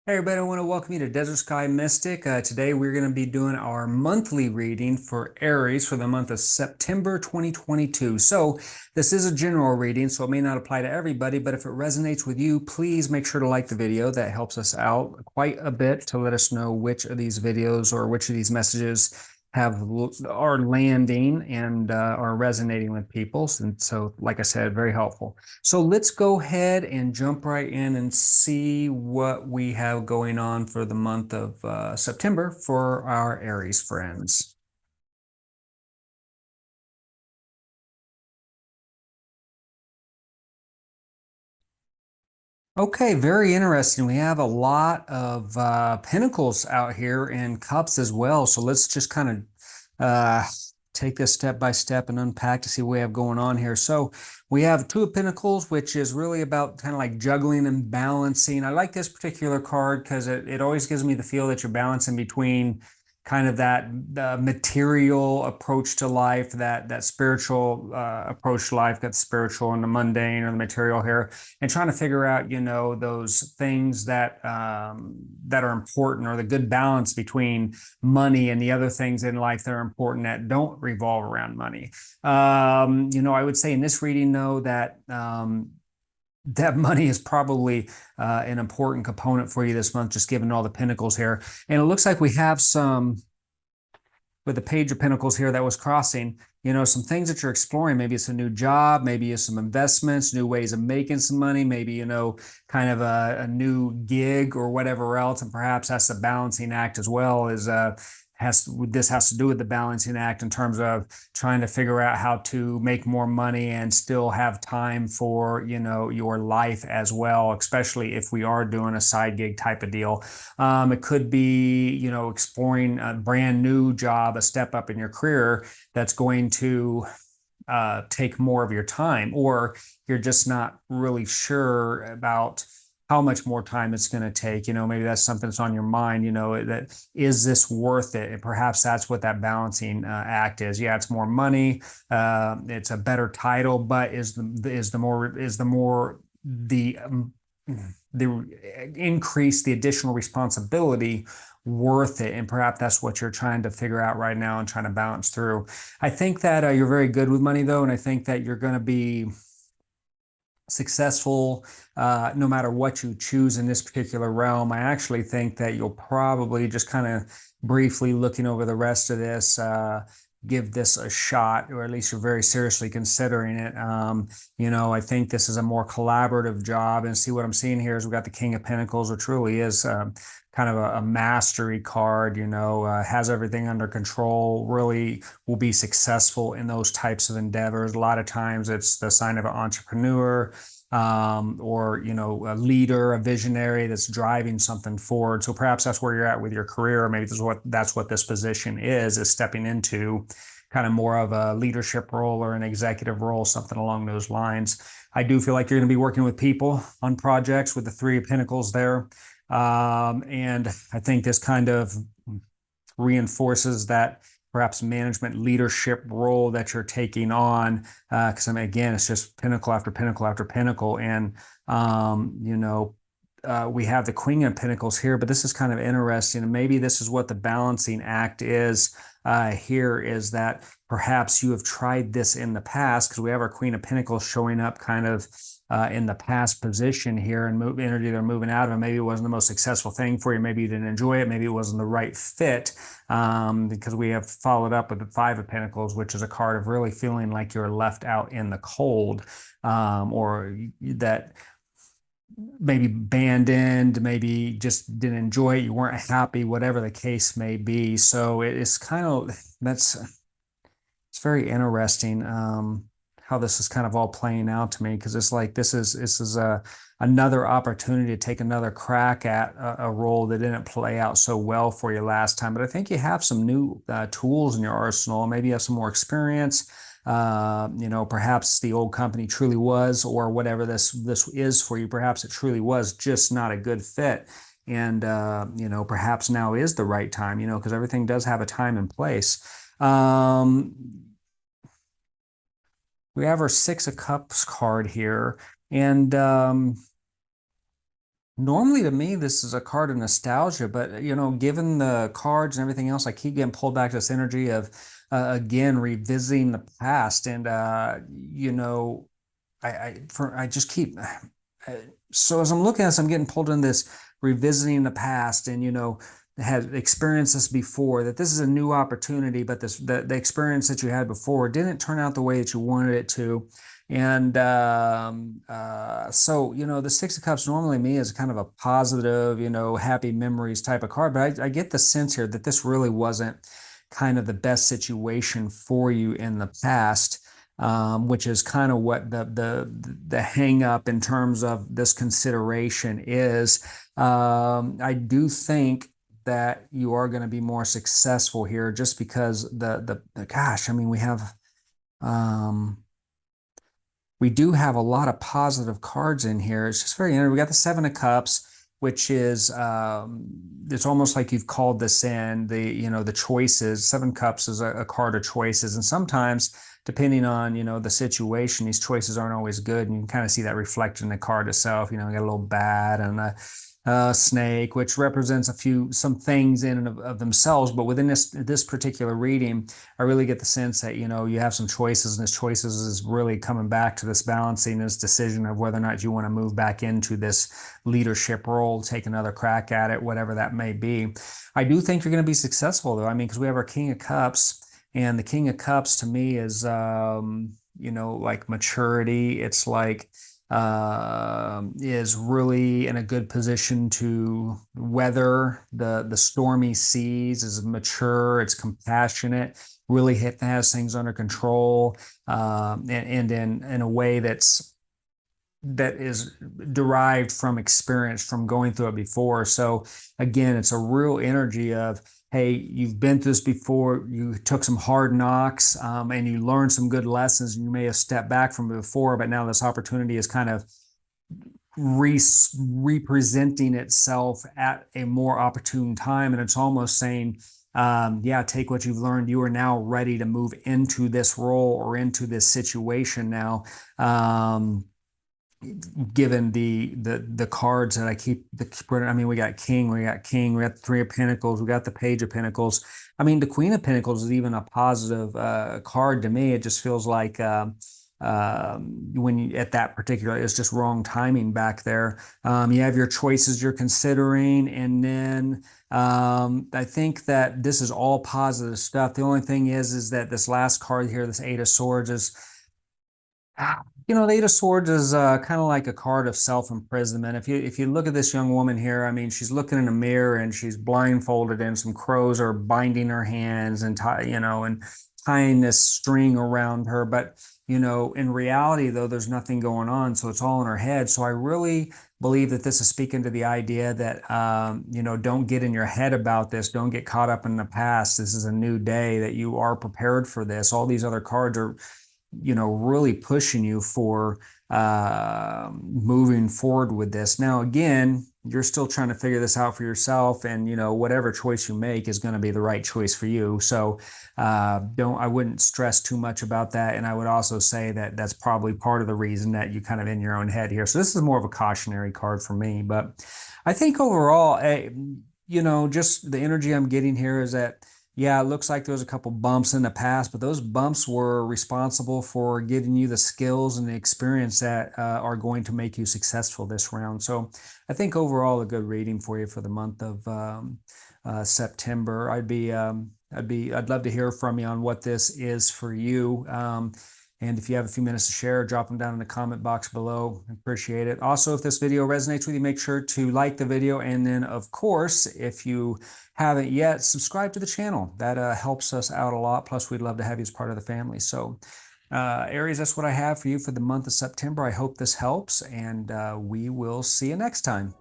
Hey everybody, I want to welcome you to Desert Sky Mystic. Today we're going to be doing our monthly reading for Aries for the month of September 2022. So this is a general reading, so it may not apply to everybody, but if it resonates with you, please make sure to like the video. That helps us out quite a bit to let us know which of these videos or which of these messages are landing and are resonating with people. And so, like I said, very helpful. So let's go ahead and jump right in and see what we have going on for the month of September for our Aries friends. Okay, very interesting. We have a lot of pentacles out here and cups as well. So let's just kind of take this step by step and unpack to see what we have going on here. So we have Two of Pentacles, which is really about kind of like juggling and balancing. I like this particular card because it always gives me the feel that you're balancing between kind of that material approach to life, that spiritual approach to life, got the spiritual and the mundane or the material here, and trying to figure out, those things that are important, or the good balance between money and the other things in life that are important that don't revolve around money. I would say in this reading, though, that money is probably an important component for you this month, just given all the pentacles here. And it looks like we have some with the Page of Pentacles here that was crossing, some things that you're exploring. Maybe it's a new job, maybe it's some investments, new ways of making some money, maybe, kind of a new gig or whatever else. And perhaps that's a balancing act as well as this has to do with the balancing act in terms of trying to figure out how to make more money and still have time for, your life as well, especially if we are doing a side gig type of deal. It could be, exploring a brand new job, a step up in your career that's going to take more of your time, or you're just not really sure about how much more time it's going to take. Maybe that's something that's on your mind, that is this worth it? And perhaps that's what that balancing act is. Yeah, it's more money. It's a better title, but the increase, the additional responsibility worth it? And perhaps that's what you're trying to figure out right now and trying to balance through. I think that you're very good with money, though, and I think that you're going to be successful no matter what you choose in this particular realm. I actually think that you'll probably, just kind of briefly looking over the rest of this, give this a shot, or at least you're very seriously considering it. I think this is a more collaborative job. And see, what I'm seeing here is we've got the King of Pentacles, which really is kind of a mastery card, has everything under control, really will be successful in those types of endeavors. A lot of times it's the sign of an entrepreneur, or a leader, a visionary that's driving something forward. So perhaps that's where you're at with your career, or maybe that's what this position is stepping into kind of more of a leadership role or an executive role, something along those lines. I do feel like you're going to be working with people on projects with the Three of Pentacles there. And I think this kind of reinforces that perhaps management leadership role that you're taking on. Because again, it's just pinnacle after pinnacle after pinnacle. And, we have the Queen of Pentacles here, but this is kind of interesting. And maybe this is what the balancing act is here, is that perhaps you have tried this in the past, because we have our Queen of Pentacles showing up kind of in the past position here, and energy they're moving out of. And maybe it wasn't the most successful thing for you. Maybe you didn't enjoy it. Maybe it wasn't the right fit, because we have followed up with the Five of Pentacles, which is a card of really feeling like you're left out in the cold, or that maybe abandoned, maybe just didn't enjoy it, you weren't happy, whatever the case may be. So it's kind of, it's very interesting how this is kind of all playing out to me, because it's like this is another opportunity to take another crack at a role that didn't play out so well for you last time. But I think you have some new tools in your arsenal. Maybe you have some more experience. Perhaps the old company truly was, or whatever this is for you, perhaps it truly was just not a good fit. And perhaps now is the right time, because everything does have a time and place. We have our Six of Cups card here, and Normally, to me, this is a card of nostalgia, but given the cards and everything else, I keep getting pulled back to this energy of again revisiting the past, and I just keep so as I'm looking at this, I'm getting pulled in this revisiting the past, and had experienced this before. That this is a new opportunity, but the experience that you had before didn't turn out the way that you wanted it to. And so, the Six of Cups normally me is kind of a positive, happy memories type of card. But I get the sense here that this really wasn't kind of the best situation for you in the past, which is kind of what the hang up in terms of this consideration is. I do think that you are going to be more successful here just because the gosh, I mean, um, we do have a lot of positive cards in here. It's just very interesting. We got the Seven of Cups, which is it's almost like you've called this in the choices. Seven Cups is a card of choices, and sometimes depending on the situation, these choices aren't always good, and you can kind of see that reflected in the card itself. We got a little bat and a snake, which represents some things in and of themselves, but within this particular reading, I really get the sense that you have some choices, and this choices is really coming back to this balancing, this decision of whether or not you want to move back into this leadership role, take another crack at it, whatever that may be. I do think you're going to be successful, though. I mean, because we have our King of Cups, and the King of Cups to me is like maturity. It's like is really in a good position to weather the stormy seas, is mature, it's compassionate, really has things under control, and in a way that is derived from experience from going through it before. So again, it's a real energy of, hey, you've been through this before, you took some hard knocks, and you learned some good lessons, and you may have stepped back from it before, but now this opportunity is kind of representing itself at a more opportune time. And it's almost saying, yeah, take what you've learned. You are now ready to move into this role or into this situation now. Given the cards that I keep I mean, we got King, we got the Three of Pentacles, we got the Page of Pentacles. I mean, the Queen of Pentacles is even a positive card to me. It just feels like when you at that particular, it's just wrong timing back there. You have your choices you're considering, and then I think that this is all positive stuff. The only thing is that this last card here, this Eight of Swords, is the Eight of Swords is kind of like a card of self-imprisonment. If you look at this young woman here, I mean, she's looking in a mirror and she's blindfolded, and some crows are binding her hands and and tying this string around her. But in reality, though, there's nothing going on, so it's all in her head. So I really believe that this is speaking to the idea that don't get in your head about this. Don't get caught up in the past. This is a new day, that you are prepared for this. All these other cards are really pushing you for moving forward with this. Now, again, you're still trying to figure this out for yourself, and whatever choice you make is going to be the right choice for you. So I wouldn't stress too much about that. And I would also say that that's probably part of the reason that you kind of in your own head here. So this is more of a cautionary card for me. But I think overall, just the energy I'm getting here is that, yeah, it looks like there was a couple bumps in the past, but those bumps were responsible for giving you the skills and the experience that are going to make you successful this round. So I think overall a good reading for you for the month of September. I'd love to hear from you on what this is for you. And if you have a few minutes to share, drop them down in the comment box below. I appreciate it. Also, if this video resonates with you, make sure to like the video. And then, of course, if you haven't yet, subscribe to the channel. That helps us out a lot. Plus, we'd love to have you as part of the family. So, Aries, that's what I have for you for the month of September. I hope this helps, and we will see you next time.